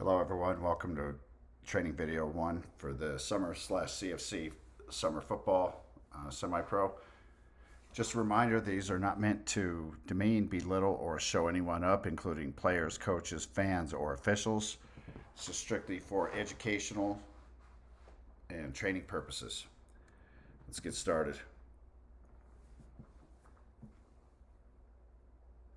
Hello everyone, welcome to training video 1 for the summer/CFC summer football semi-pro. Just a reminder, these are not meant to demean, belittle, or show anyone up, including players, coaches, fans, or officials. This is strictly for educational and training purposes. Let's get started.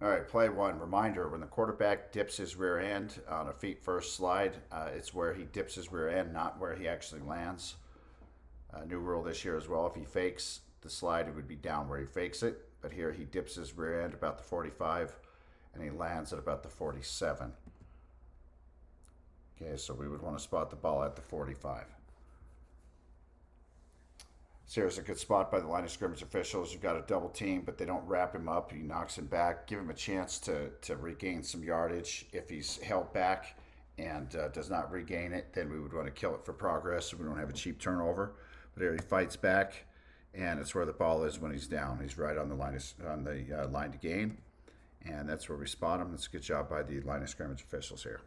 All right, play 1. Reminder, when the quarterback dips his rear end on a feet first slide, it's where he dips his rear end, not where he actually lands. New rule this year as well. If he fakes the slide, it would be down where he fakes it. But here he dips his rear end about the 45 and he lands at about the 47. Okay, so we would want to spot the ball at the 45. So here's a good spot by the line of scrimmage officials. You've got a double team, but they don't wrap him up. He knocks him back. Give him a chance to regain some yardage. If he's held back and does not regain it, then we would want to kill it for progress so we don't have a cheap turnover. But here he fights back, and it's where the ball is when he's down. He's right on the line to gain, and that's where we spot him. That's a good job by the line of scrimmage officials here.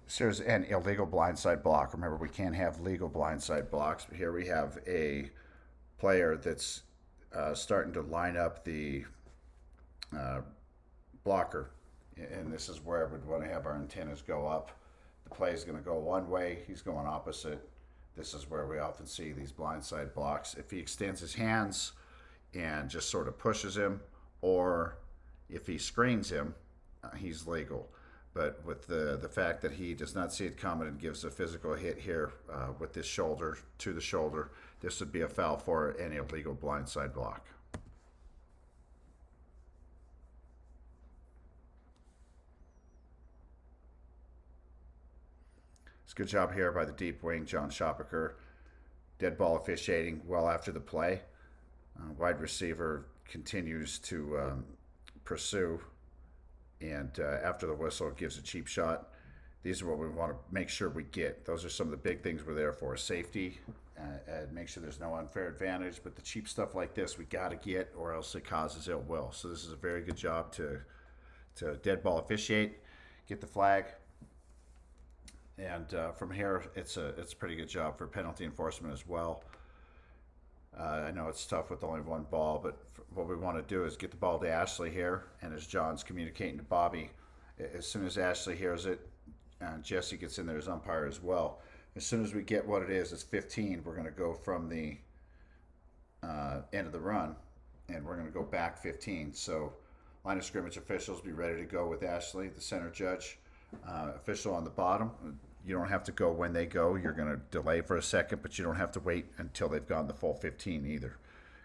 So there's an illegal blindside block. Remember, we can't have legal blindside blocks. But here we have a player that's starting to line up the blocker. And this is where we'd want to have our antennas go up. The play is going to go one way. He's going opposite. This is where we often see these blindside blocks. If he extends his hands and just sort of pushes him, or if he screens him, he's legal. But with the fact that he does not see it coming and gives a physical hit here with this shoulder to the shoulder, this would be a foul for an illegal blindside block. It's a good job here by the deep wing, John Shopaker. Dead ball officiating well after the play. Wide receiver continues to pursue, and after the whistle, it gives a cheap shot. These are what we want to make sure we get. Those are some of the big things we're there for. Safety, and make sure there's no unfair advantage. But the cheap stuff like this, we got to get, or else it causes ill will. So this is a very good job to dead ball officiate, get the flag. And from here, it's a pretty good job for penalty enforcement as well. I know it's tough with only one ball, but what we want to do is get the ball to Ashley here, and as John's communicating to Bobby, as soon as Ashley hears it, Jesse gets in there as umpire as well. As soon as we get what it is, it's 15, we're going to go from the end of the run, and we're going to go back 15. So line of scrimmage officials, be ready to go with Ashley, the center judge. Official on the bottom, you don't have to go when they go. You're going to delay for a second, but you don't have to wait until they've gone the full 15 either.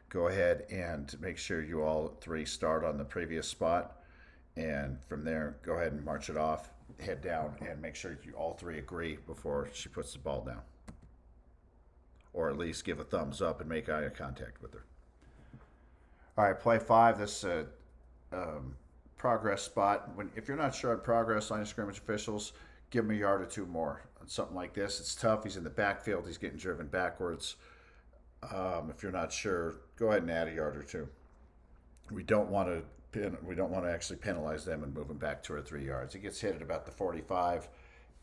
Go ahead and make sure you all three start on the previous spot, and from there, go ahead and march it off, head down, and make sure you all three agree before she puts the ball down. Or at least give a thumbs up and make eye contact with her. All right, play 5. This progress spot. If you're not sure on progress, line of scrimmage officials, give him a yard or two more on something like this. It's tough. He's in the backfield. He's getting driven backwards. If you're not sure, go ahead and add a yard or two. We don't want to actually penalize them and move him back 2 or 3 yards. He gets hit at about the 45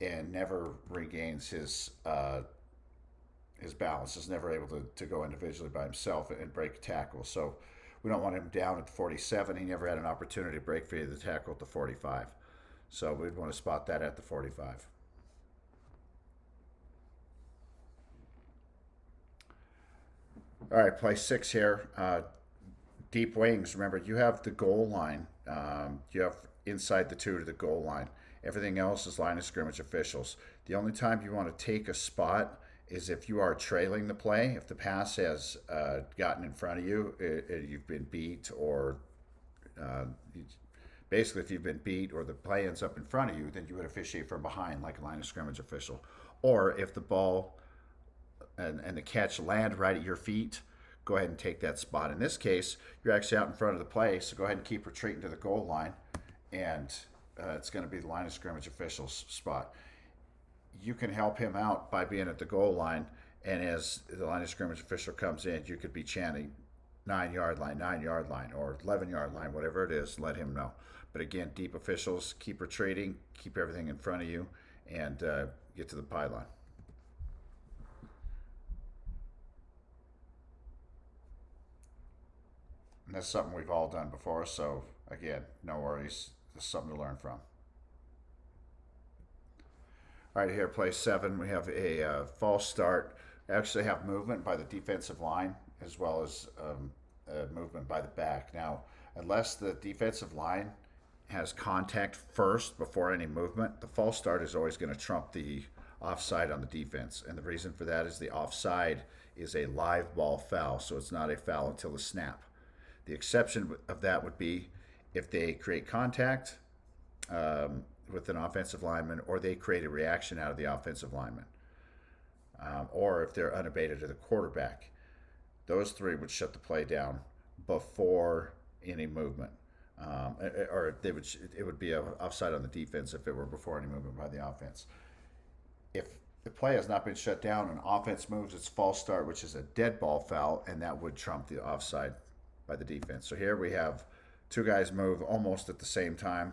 and never regains his balance. Is never able to go individually by himself and break a tackle. So we don't want him down at the 47. He never had an opportunity to break free of the tackle at the 45. So we'd want to spot that at the 45. All right, play 6 here. Deep wings. Remember, you have the goal line. You have inside the 2 to the goal line. Everything else is line of scrimmage officials. The only time you want to take a spot is if you are trailing the play. If the pass has gotten in front of you, you've been beat, or basically if you've been beat or the play ends up in front of you, then you would officiate from behind like a line of scrimmage official. Or if the ball and the catch land right at your feet, go ahead and take that spot. In this case, you're actually out in front of the play, so go ahead and keep retreating to the goal line, and it's going to be the line of scrimmage official's spot. You can help him out by being at the goal line, and as the line of scrimmage official comes in, you could be chanting 9 yard line, 9 yard line, or 11 yard line, whatever it is, let him know. But again, deep officials, keep retreating, keep everything in front of you, and get to the pylon. And that's something we've all done before, so again, no worries. There's something to learn from. All right, here, play 7. We have a false start. We actually have movement by the defensive line as well as movement by the back. Now, unless the defensive line has contact first before any movement, the false start is always going to trump the offside on the defense. And the reason for that is the offside is a live ball foul, so it's not a foul until the snap. The exception of that would be if they create contact with an offensive lineman, or they create a reaction out of the offensive lineman, or if they're unabated to the quarterback. Those three would shut the play down before any movement. Or it would be offside on the defense if it were before any movement by the offense. If the play has not been shut down and offense moves, it's false start, which is a dead ball foul, and that would trump the offside by the defense. So here we have two guys move almost at the same time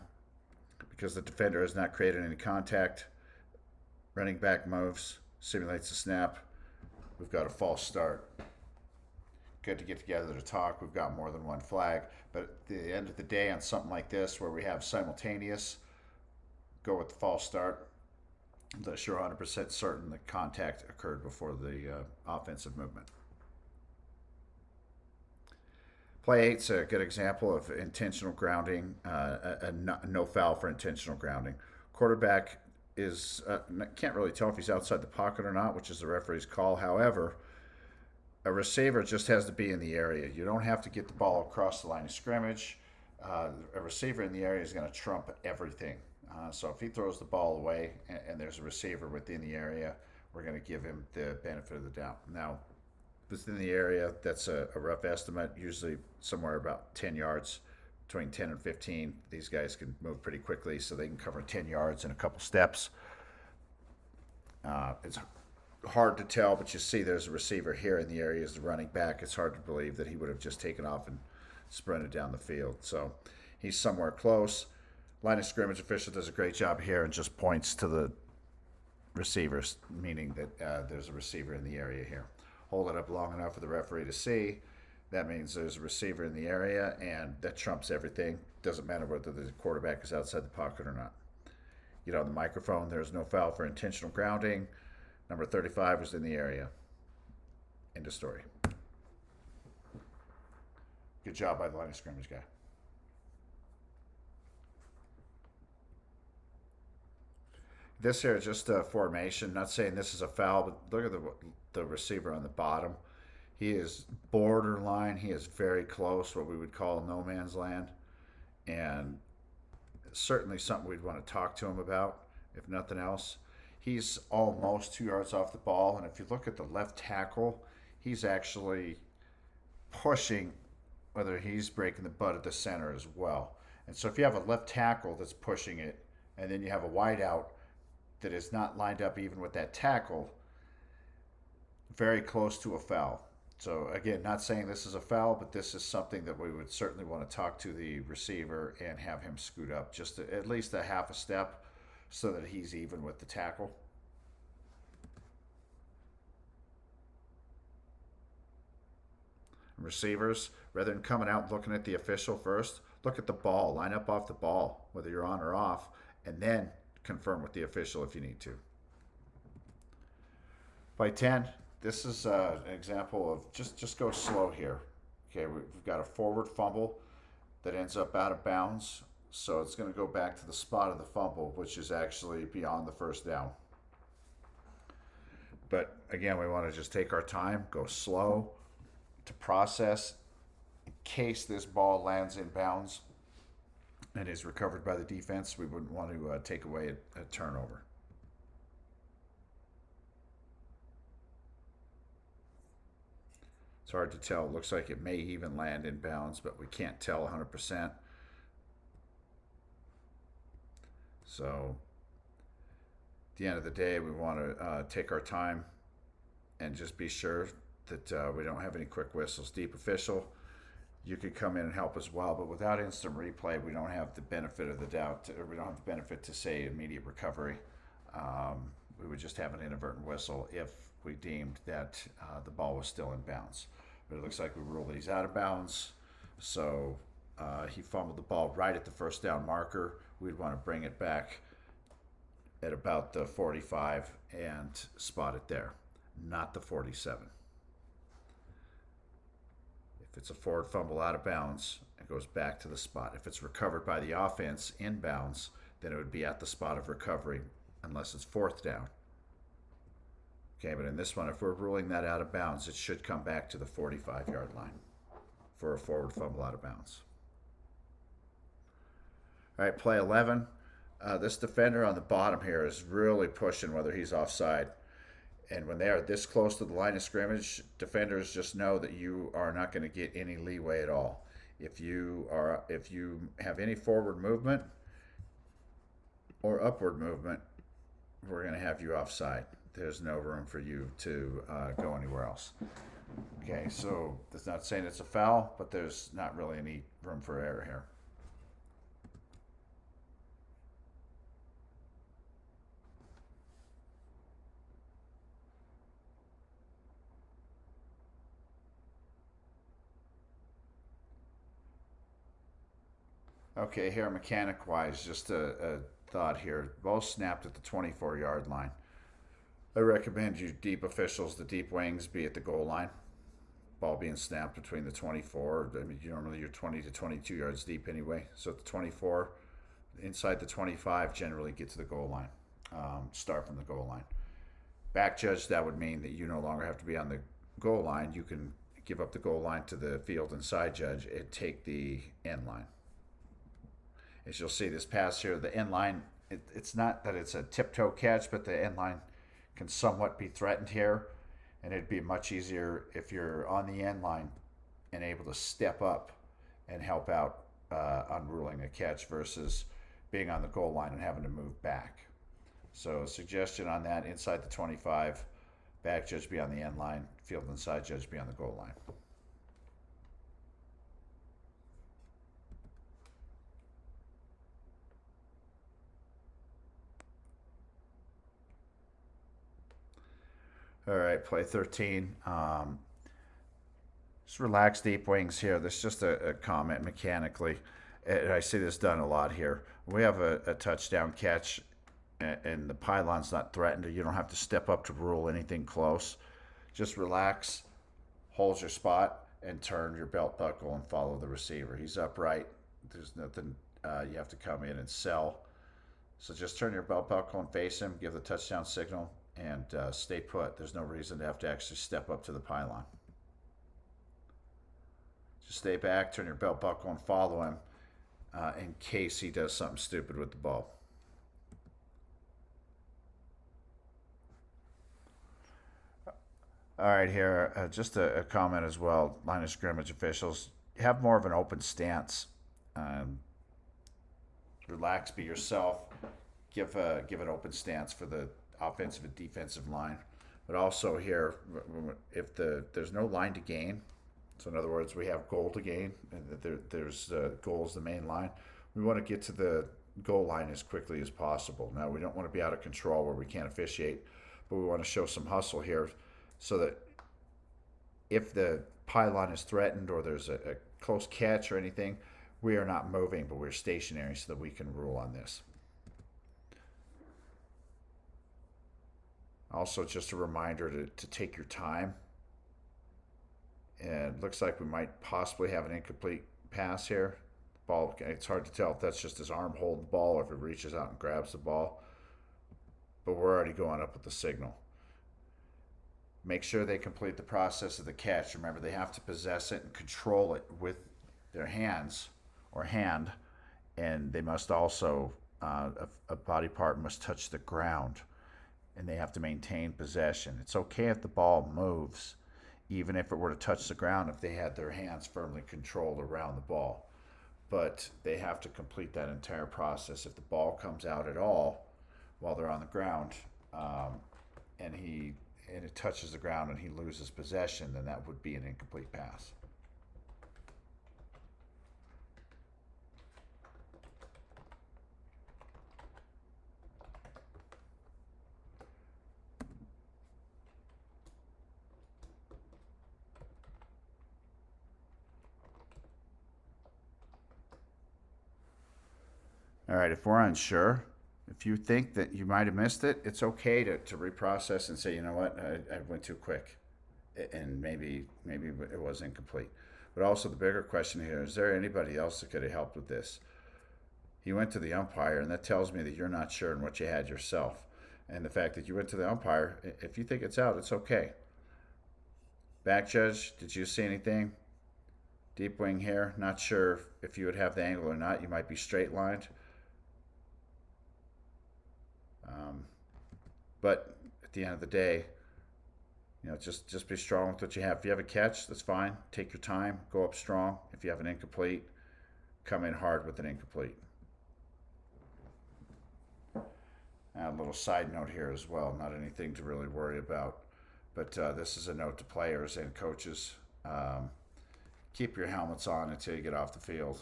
because the defender has not created any contact. Running back moves, simulates a snap. We've got a false start. Good to get together to talk. We've got more than one flag. But at the end of the day, on something like this where we have simultaneous, go with the false start unless you're 100% certain that contact occurred before the offensive movement. Play 8's a good example of intentional grounding, a no foul for intentional grounding. Quarterback is can't really tell if he's outside the pocket or not, which is the referee's call. However, a receiver just has to be in the area. You don't have to get the ball across the line of scrimmage. A receiver in the area is going to trump everything. So if he throws the ball away and there's a receiver within the area, we're going to give him the benefit of the doubt. Now, within the area, that's a rough estimate, usually somewhere about 10 yards, between 10 and 15. These guys can move pretty quickly, so they can cover 10 yards in a couple steps. It's hard to tell, but you see there's a receiver here in the area as the running back. It's hard to believe that he would have just taken off and sprinted down the field. So he's somewhere close. Line of scrimmage official does a great job here and just points to the receivers, meaning that there's a receiver in the area here. Hold it up long enough for the referee to see. That means there's a receiver in the area, and that trumps everything. Doesn't matter whether the quarterback is outside the pocket or not. You know, on the microphone, there's no foul for intentional grounding. Number 35 was in the area. End of story. Good job by the line of scrimmage guy. This here is just a formation. Not saying this is a foul, but look at the receiver on the bottom. He is borderline. He is very close, what we would call no man's land. And certainly something we'd want to talk to him about, if nothing else. He's almost 2 yards off the ball. And if you look at the left tackle, he's actually pushing, whether he's breaking the butt at the center as well. And so if you have a left tackle that's pushing it, and then you have a wideout that is not lined up even with that tackle, very close to a foul. So again, not saying this is a foul, but this is something that we would certainly want to talk to the receiver and have him scoot up just at least a half a step so that he's even with the tackle. Receivers, rather than coming out looking at the official first, look at the ball, line up off the ball, whether you're on or off, and then confirm with the official if you need to. Play 10, this is an example of just go slow here. Okay, we've got a forward fumble that ends up out of bounds, so it's going to go back to the spot of the fumble, which is actually beyond the first down. But again, we want to just take our time, go slow to process in case this ball lands in bounds and is recovered by the defense. We wouldn't want to take away a turnover. It's hard to tell. It looks like it may even land in bounds, but we can't tell 100%. So at the end of the day, we want to take our time and just be sure that we don't have any quick whistles. Deep official, you could come in and help as well. But without instant replay, we don't have the benefit of the doubt, or we don't have the benefit to say immediate recovery. We would just have an inadvertent whistle if we deemed that the ball was still in bounds. But it looks like we ruled these out of bounds. So he fumbled the ball right at the first down marker. We'd want to bring it back at about the 45 and spot it there, not the 47. If it's a forward fumble out of bounds, it goes back to the spot. If it's recovered by the offense in bounds, then it would be at the spot of recovery unless it's fourth down. Okay, but in this one, if we're ruling that out of bounds, it should come back to the 45-yard line for a forward fumble out of bounds. All right, play 11. This defender on the bottom here is really pushing whether he's offside. And when they are this close to the line of scrimmage, defenders just know that you are not going to get any leeway at all. If you have any forward movement or upward movement, we're going to have you offside. There's no room for you to go anywhere else. Okay, so that's not saying it's a foul, but there's not really any room for error here. Okay, here mechanic-wise, just a thought here. Ball snapped at the 24-yard line. I recommend you deep officials, the deep wings, be at the goal line. Ball being snapped between the 24. I mean, normally you're 20 to 22 yards deep anyway. So at the 24, inside the 25, generally get to the goal line. Start from the goal line. Back judge, that would mean that you no longer have to be on the goal line. You can give up the goal line to the field and side judge and take the end line. As you'll see, this pass here, the end line, it's not that it's a tiptoe catch, but the end line can somewhat be threatened here, and it'd be much easier if you're on the end line and able to step up and help out on ruling a catch versus being on the goal line and having to move back. So suggestion on that, inside the 25, back judge be on the end line, field and side judge be on the goal line. All right, play 13. Just relax deep wings here. This is just a comment mechanically. And I see this done a lot here. We have a touchdown catch and the pylon's not threatened. You don't have to step up to rule anything close. Just relax, hold your spot, and turn your belt buckle and follow the receiver. He's upright. There's nothing you have to come in and sell. So just turn your belt buckle and face him, give the touchdown signal, and stay put. There's no reason to have to actually step up to the pylon. Just stay back, turn your belt buckle, and follow him in case he does something stupid with the ball. All right, here, just a comment as well. Line of scrimmage officials, have more of an open stance. Relax, be yourself. Give an open stance for the offensive and defensive line. But also here, if there's no line to gain, so in other words, we have goal to gain, and there's goal is the main line. We want to get to the goal line as quickly as possible. Now, we don't want to be out of control where we can't officiate, but we want to show some hustle here so that if the pylon is threatened or there's a close catch or anything, we are not moving, but we're stationary so that we can rule on this. Also, just a reminder to take your time. And it looks like we might possibly have an incomplete pass here. Ball, it's hard to tell if that's just his arm holding the ball or if it reaches out and grabs the ball. But we're already going up with the signal. Make sure they complete the process of the catch. Remember, they have to possess it and control it with their hands or hand. And they must also, a body part must touch the ground. And they have to maintain possession. It's okay if the ball moves, even if it were to touch the ground, if they had their hands firmly controlled around the ball. But they have to complete that entire process. If the ball comes out at all while they're on the ground, and it touches the ground and he loses possession, then that would be an incomplete pass. All right, if we're unsure, if you think that you might have missed it, it's okay to reprocess and say, you know what, I went too quick, and maybe it was incomplete. But also the bigger question here is there anybody else that could have helped with this? You went to the umpire, and that tells me that you're not sure in what you had yourself. And the fact that you went to the umpire, if you think it's out, it's okay. Back judge, did you see anything? Deep wing here, not sure if you would have the angle or not. You might be straight lined. Um, but at the end of the day, just be strong with what you have. If you have a catch, that's fine. Take your time. Go up strong. If you have an incomplete, come in hard with an incomplete. A little side note here as well. Not anything to really worry about, but this is a note to players and coaches. Keep your helmets on until you get off the field.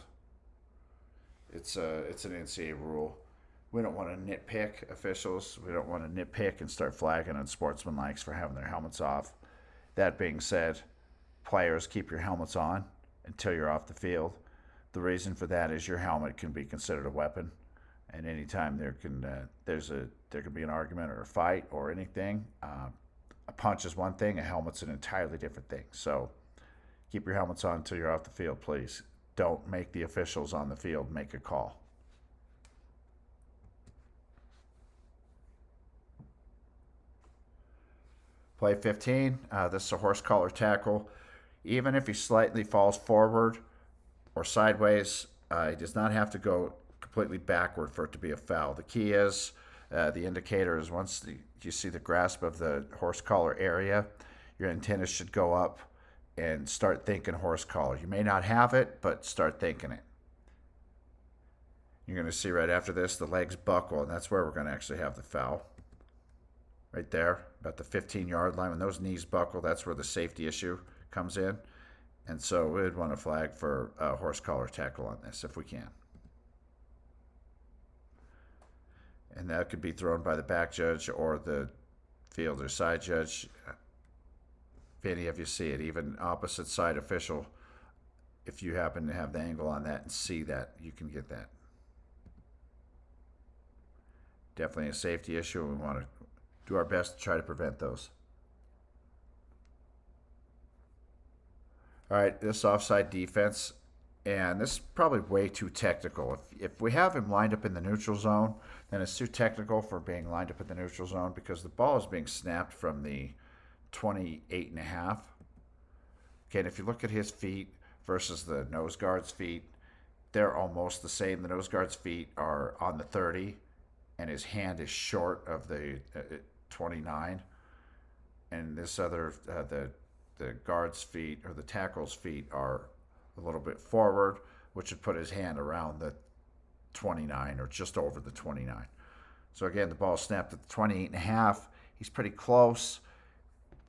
It's an NCAA rule. We don't want to nitpick officials. We don't want to nitpick and start flagging on sportsmanlikes for having their helmets off. That being said, players, keep your helmets on until you're off the field. The reason for that is your helmet can be considered a weapon, and anytime there can be an argument or a fight or anything, a punch is one thing, a helmet's an entirely different thing. So keep your helmets on until you're off the field, please. Don't make the officials on the field make a call. Play 15, this is a horse collar tackle. Even if he slightly falls forward or sideways, he does not have to go completely backward for it to be a foul. The key is, the indicator is once you see the grasp of the horse collar area, your antenna should go up and start thinking horse collar. You may not have it, but start thinking it. You're going to see right after this, the legs buckle, and that's where we're going to actually have the foul. Right there, about the 15-yard line. When those knees buckle, that's where the safety issue comes in. And so we'd want to flag for a horse collar tackle on this if we can. And that could be thrown by the back judge or the field or side judge. If any of you see it, even opposite side official, if you happen to have the angle on that and see that, you can get that. Definitely a safety issue, and we want to do our best to try to prevent those. All right, this offside defense, and this is probably way too technical. If we have him lined up in the neutral zone, then it's too technical for being lined up in the neutral zone because the ball is being snapped from the 28.5. Okay, and if you look at his feet versus the nose guard's feet, they're almost the same. The nose guard's feet are on the 30, and his hand is short of the 29, and this other the guard's feet or the tackle's feet are a little bit forward, which would put his hand around the 29 or just over the 29. So again, the ball snapped at the 28.5. He's pretty close.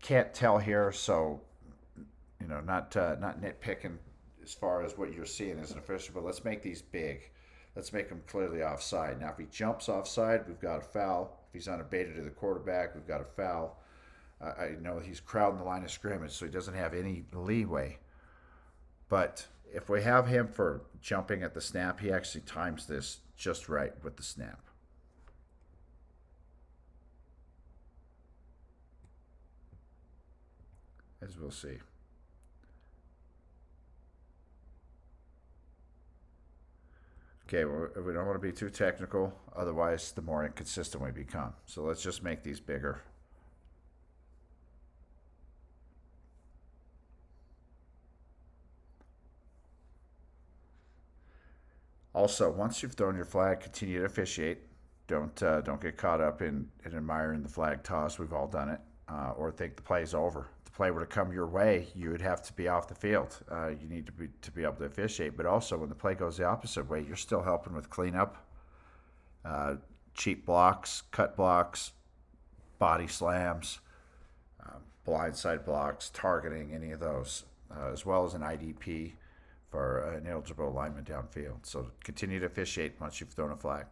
Can't tell here, so not nitpicking as far as what you're seeing as an official, but let's make these big. Let's make him clearly offside. Now, if he jumps offside, we've got a foul. If he's unabated to the quarterback, we've got a foul. I know he's crowding the line of scrimmage, so he doesn't have any leeway. But if we have him for jumping at the snap, he actually times this just right with the snap. As we'll see. Okay, we don't want to be too technical, otherwise the more inconsistent we become. So let's just make these bigger. Also, once you've thrown your flag, continue to officiate. Don't get caught up in admiring the flag toss. We've all done it, or think the play's over. If the play were to come your way, you would have to be off the field. You need to be able to officiate. But also, when the play goes the opposite way, you're still helping with cleanup, cheap blocks, cut blocks, body slams, blindside blocks, targeting, any of those, as well as an IDP for an eligible lineman downfield. So continue to officiate once you've thrown a flag.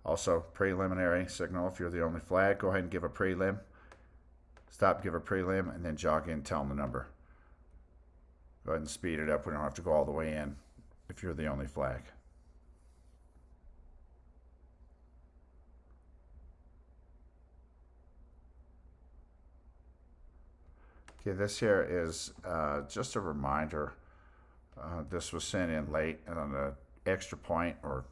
Also, preliminary signal. If you're the only flag, go ahead and give a prelim. Stop, give a prelim, and then jog in, tell them the number. Go ahead and speed it up. We don't have to go all the way in if you're the only flag. Okay, this here is just a reminder. This was sent in late and on an extra point or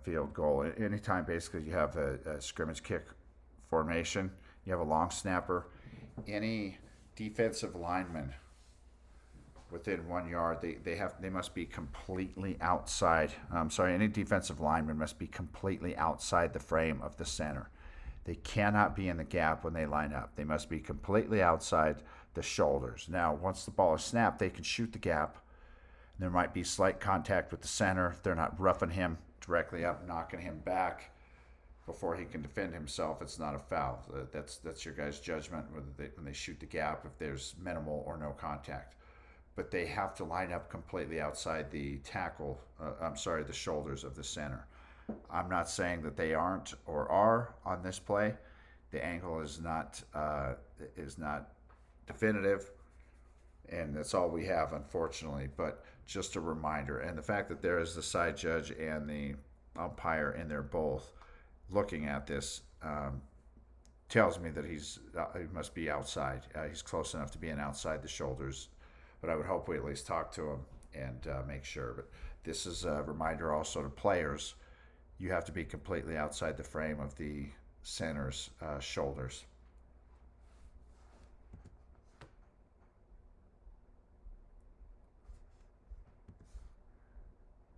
field goal. Anytime basically you have a scrimmage kick formation, you have a long snapper, any defensive lineman within 1 yard, they must be completely outside. Any defensive lineman must be completely outside the frame of the center. They cannot be in the gap when they line up. They must be completely outside the shoulders. Now, once the ball is snapped, they can shoot the gap. There might be slight contact with the center. If they're not roughing him directly up, knocking him back before he can defend himself, it's not a foul. That's your guys' judgment when they shoot the gap, if there's minimal or no contact. But they have to line up completely outside the the shoulders of the center. I'm not saying that they aren't or are on this play. The angle is not definitive, and that's all we have, unfortunately. But just a reminder, and the fact that there is the side judge and the umpire, and they're both looking at this, tells me that he must be outside. He's close enough to being outside the shoulders, but I would hope we at least talk to him and make sure. But this is a reminder also to players. You have to be completely outside the frame of the center's shoulders.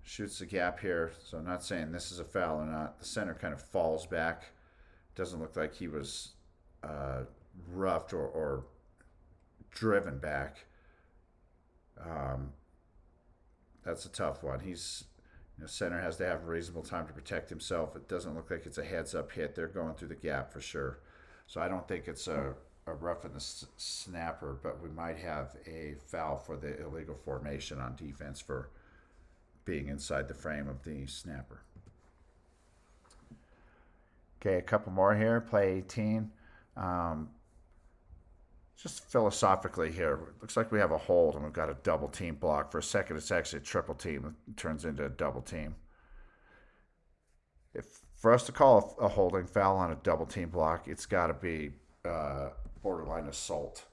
Shoots the gap here, so I'm not saying this is a foul or not. The center kind of falls back. Doesn't look like he was roughed or driven back. That's a tough one. Center has to have a reasonable time to protect himself. It doesn't look like it's a heads-up hit. They're going through the gap for sure. So I don't think it's a roughing the snapper, but we might have a foul for the illegal formation on defense for being inside the frame of the snapper. Okay, a couple more here. Play 18. Just philosophically here, looks like we have a hold and we've got a double team block. For a second, it's actually a triple team. It turns into a double team. For us to call a holding foul on a double team block, it's got to be borderline assault.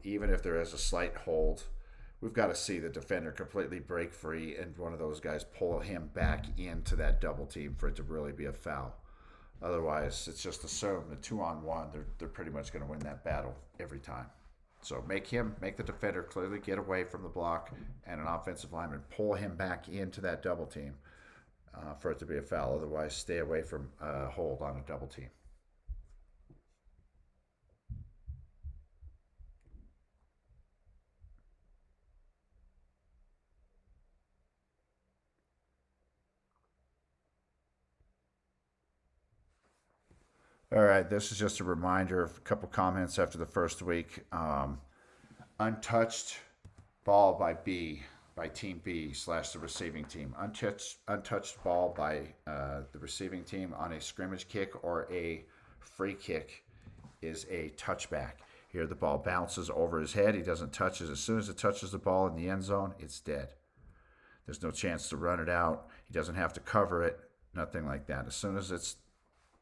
Even if there is a slight hold, we've got to see the defender completely break free and one of those guys pull him back into that double team for it to really be a foul. Otherwise, it's just assumed that 2-on-1, they're pretty much going to win that battle every time. So make the defender clearly get away from the block, and an offensive lineman pull him back into that double team for it to be a foul. Otherwise, stay away from hold on a double team. All right, this is just a reminder of a couple comments after the first week. Untouched ball by Team B / the receiving team. Untouched ball by the receiving team on a scrimmage kick or a free kick is a touchback. Here the ball bounces over his head. He doesn't touch it. As soon as it touches the ball in the end zone, it's dead. There's no chance to run it out. He doesn't have to cover it. Nothing like that. As soon as it's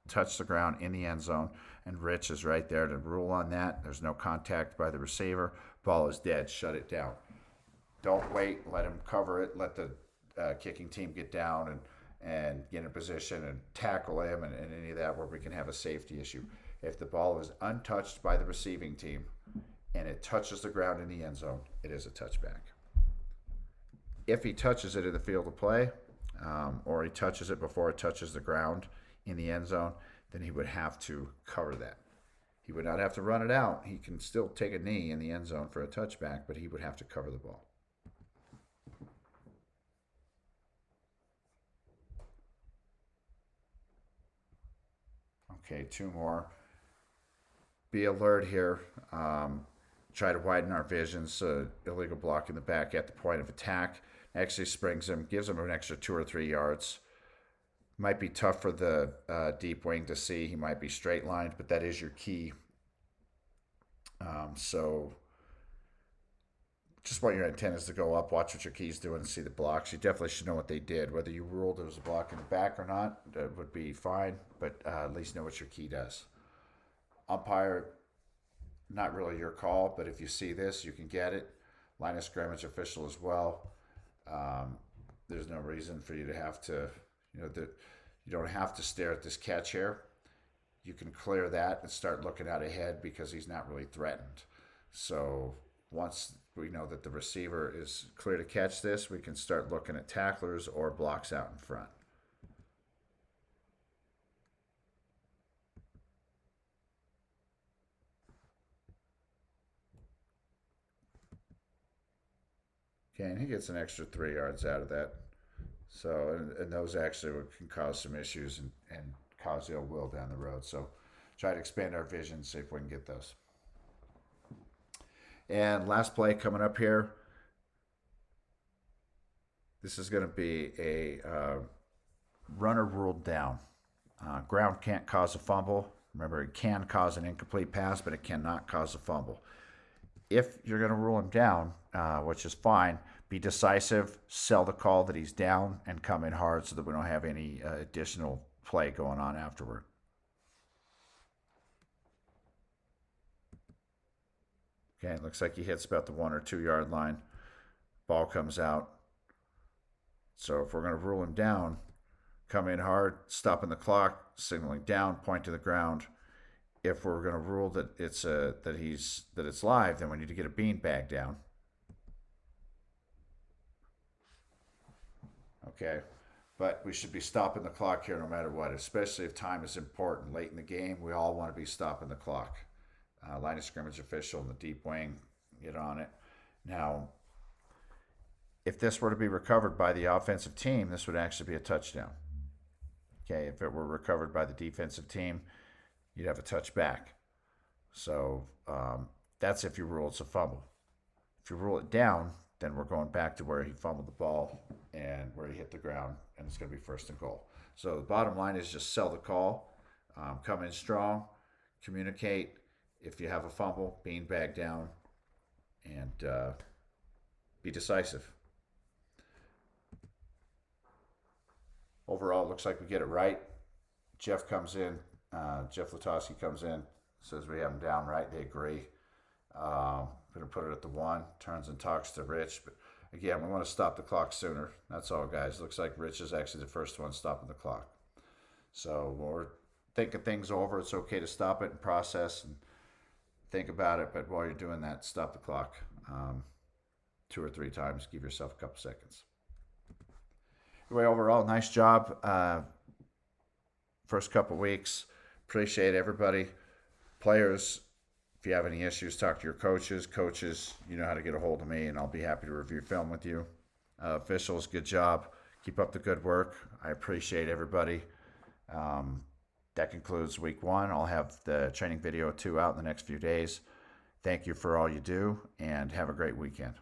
touched the ground in the end zone, and Rich is right there to rule on that. There's no contact by the receiver. Ball is dead. Shut it down. Don't wait. Let him cover it. Let the kicking team get down and get in position and tackle him and any of that where we can have a safety issue. If the ball is untouched by the receiving team and it touches the ground in the end zone, it is a touchback. If he touches it in the field of play or he touches it before it touches the ground in the end zone, then he would have to cover that. He would not have to run it out. He can still take a knee in the end zone for a touchback, but he would have to cover the ball. Okay, two more. Be alert here. Try to widen our visions. Illegal block in the back at the point of attack. Actually springs him, gives him an extra 2 or 3 yards. Might be tough for the deep wing to see. He might be straight lined, but that is your key. So just want your antennas to go up, watch what your key's doing, and see the blocks. You definitely should know what they did. Whether you ruled there was a block in the back or not, that would be fine, but at least know what your key does. Umpire, not really your call, but if you see this, you can get it. Line of scrimmage official as well. There's no reason for you to have to, you don't have to stare at this catch here. You can clear that and start looking out ahead because he's not really threatened. So once we know that the receiver is clear to catch this, we can start looking at tacklers or blocks out in front. Okay, and he gets an extra 3 yards out of that. So, and those actually can cause some issues and cause ill will down the road. So try to expand our vision, see if we can get those. And last play coming up here. This is going to be a runner ruled down. Ground can't cause a fumble. Remember, it can cause an incomplete pass, but it cannot cause a fumble. If you're going to rule him down, which is fine, be decisive, sell the call that he's down, and come in hard so that we don't have any additional play going on afterward. Okay, it looks like he hits about the 1 or 2 yard line. Ball comes out. So if we're going to rule him down, come in hard, stopping the clock, signaling down, point to the ground. If we're going to rule that it's live, then we need to get a beanbag down. Okay, but we should be stopping the clock here no matter what, especially if time is important late in the game. We all want to be stopping the clock. Line of scrimmage official in the deep wing, get on it. Now, if this were to be recovered by the offensive team, this would actually be a touchdown. Okay, if it were recovered by the defensive team, you'd have a touchback. So that's if you rule it's a fumble. If you rule it down, then we're going back to where he fumbled the ball and where he hit the ground, and it's going to be 1st and goal. So the bottom line is just sell the call, come in strong, communicate. If you have a fumble, beanbag down, and be decisive. Overall, it looks like we get it right. Jeff comes in. Jeff Latowski comes in, says we have him down right. They agree. Going to put it at the 1. Turns and talks to Rich. But again, we want to stop the clock sooner. That's all, guys. Looks like Rich is actually the first one stopping the clock. So when we're thinking things over, it's okay to stop it and process and think about it. But while you're doing that, stop the clock 2 or 3 times. Give yourself a couple seconds. Anyway, overall, nice job. First couple weeks. Appreciate everybody. Players, if you have any issues, talk to your coaches. Coaches, you know how to get a hold of me, and I'll be happy to review film with you. Officials, good job. Keep up the good work. I appreciate everybody. That concludes week 1. I'll have the training video 2 out in the next few days. Thank you for all you do, and have a great weekend.